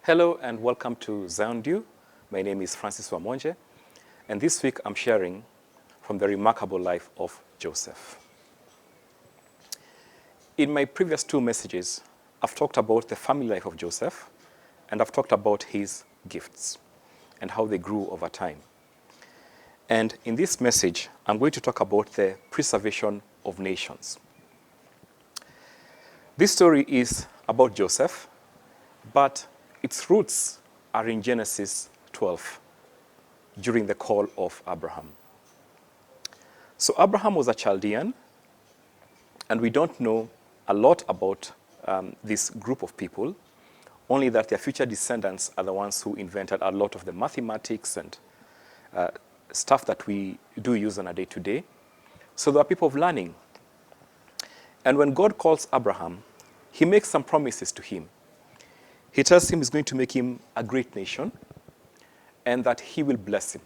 Hello and welcome to Zion Dew. My name is Francis Wamonje, and this week I'm sharing from the remarkable life of Joseph. In my previous two messages, I've talked about the family life of Joseph, and I've talked about his gifts and how they grew over time. And in this message, I'm going to talk about the preservation of nations. This story is about Joseph, but its roots are in Genesis 12, during the call of Abraham. So Abraham was a Chaldean, and we don't know a lot about this group of people, only that their future descendants are the ones who invented a lot of the mathematics and stuff that we do use on a day-to-day. So they are people of learning. And when God calls Abraham, he makes some promises to him. He tells him he's going to make him a great nation, and that he will bless him,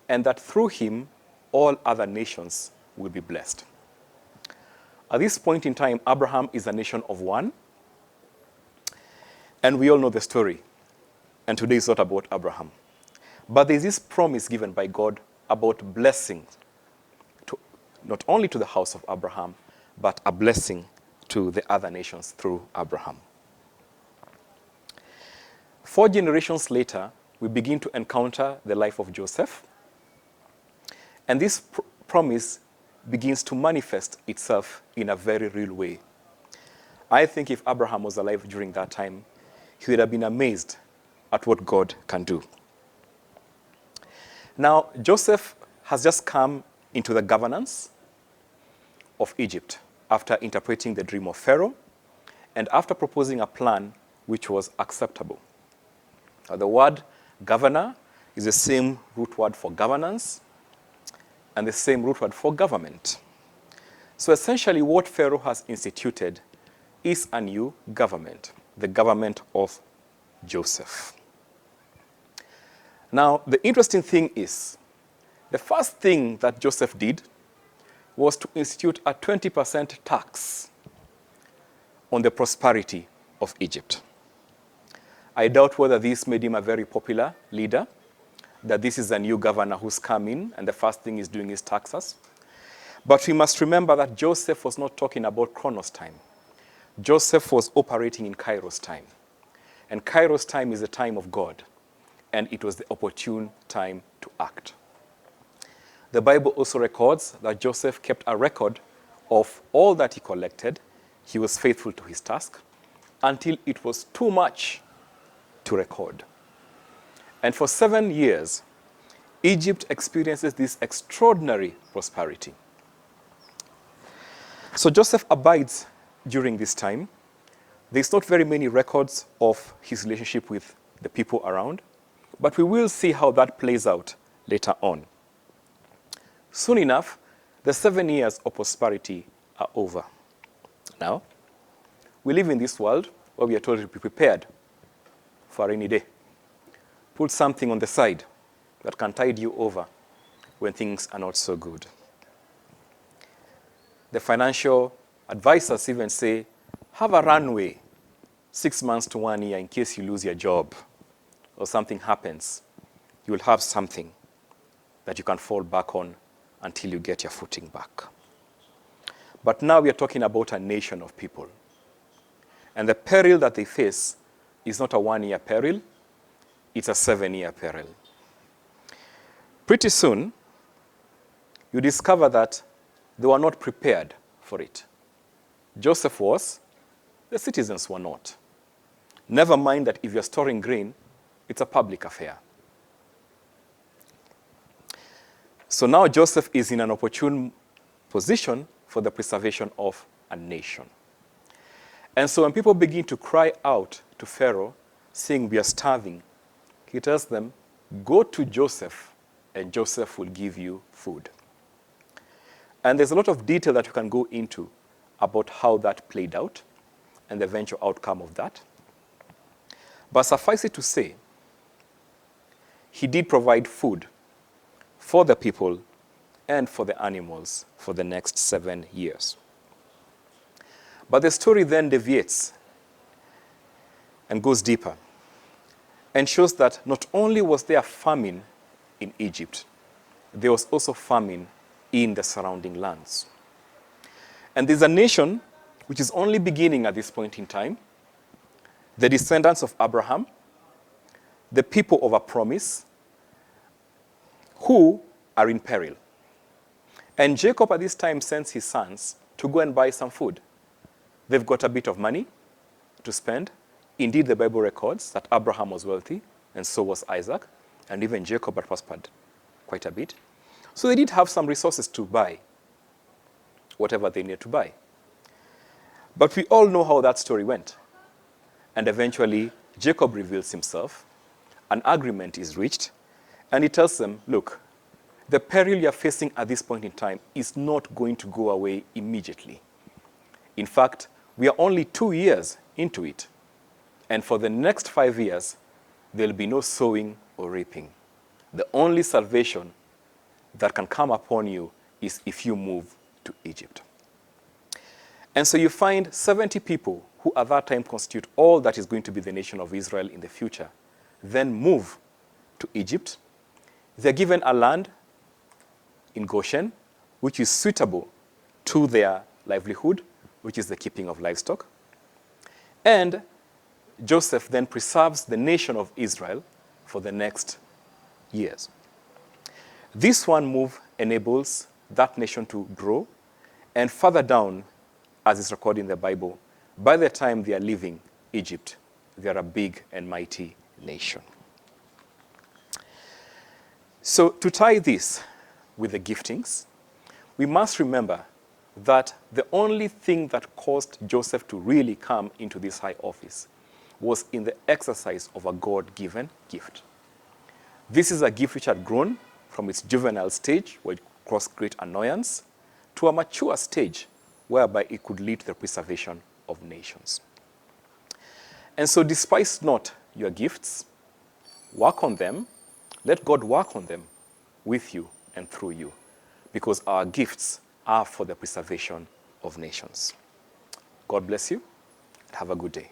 and that through him, all other nations will be blessed. At this point in time, Abraham is a nation of one, and we all know the story. And today is not about Abraham. But there's this promise given by God about blessing, not only to the house of Abraham, but a blessing to the other nations through Abraham. 4 generations later, we begin to encounter the life of Joseph. And this promise begins to manifest itself in a very real way. I think if Abraham was alive during that time, he would have been amazed at what God can do. Now, Joseph has just come into the governance of Egypt after interpreting the dream of Pharaoh and after proposing a plan which was acceptable. The word governor is the same root word for governance and the same root word for government. So essentially what Pharaoh has instituted is a new government, the government of Joseph. Now, the interesting thing is, the first thing that Joseph did was to institute a 20% tax on the prosperity of Egypt. I doubt whether this made him a very popular leader, that this is a new governor who's come in and the first thing he's doing is taxes. But we must remember that Joseph was not talking about Chronos time. Joseph was operating in Kairos time. And Kairos time is the time of God, and it was the opportune time to act. The Bible also records that Joseph kept a record of all that he collected. He was faithful to his task until it was too much to record. And for 7 years, Egypt experiences this extraordinary prosperity. So Joseph abides during this time. There's not very many records of his relationship with the people around, but we will see how that plays out later on. Soon enough, the 7 years of prosperity are over. Now, we live in this world where we are told to be prepared for a rainy day. Put something on the side that can tide you over when things are not so good. The financial advisors even say, have a runway 6 months to 1 year in case you lose your job or something happens. You will have something that you can fall back on until you get your footing back. But now we are talking about a nation of people. And the peril that they face is not a 1-year peril, it's a 7-year peril. Pretty soon, you discover that they were not prepared for it. Joseph was, the citizens were not. Never mind that if you're storing grain, it's a public affair. So now Joseph is in an opportune position for the preservation of a nation. And so when people begin to cry out to Pharaoh, saying we are starving, he tells them, go to Joseph, and Joseph will give you food. And there's a lot of detail that you can go into about how that played out and the eventual outcome of that. But suffice it to say, he did provide food for the people and for the animals for the next 7 years. But the story then deviates and goes deeper. and shows that not only was there famine in Egypt, there was also famine in the surrounding lands. And there's a nation which is only beginning at this point in time, the descendants of Abraham, the people of a promise, who are in peril. And Jacob at this time sends his sons to go and buy some food. They've got a bit of money to spend. Indeed, the Bible records that Abraham was wealthy, and so was Isaac, and even Jacob had prospered quite a bit. So they did have some resources to buy whatever they needed to buy. But we all know how that story went. And eventually, Jacob reveals himself, an agreement is reached, and he tells them, look, the peril you're facing at this point in time is not going to go away immediately. In fact, we are only 2 years into it. And for the next 5 years, there'll be no sowing or reaping. The only salvation that can come upon you is if you move to Egypt. And so you find 70 people who at that time constitute all that is going to be the nation of Israel in the future, then move to Egypt. They're given a land in Goshen, which is suitable to their livelihood, which is the keeping of livestock. And Joseph then preserves the nation of Israel for the next years. This one move enables that nation to grow, and further down, as is recorded in the Bible, by the time they are leaving Egypt, they are a big and mighty nation. So to tie this with the giftings, we must remember that the only thing that caused Joseph to really come into this high office was in the exercise of a God-given gift. This is a gift which had grown from its juvenile stage, where it caused great annoyance, to a mature stage whereby it could lead to the preservation of nations. And so despise not your gifts, work on them, let God work on them with you and through you, because our gifts are for the preservation of nations. God bless you. Have a good day.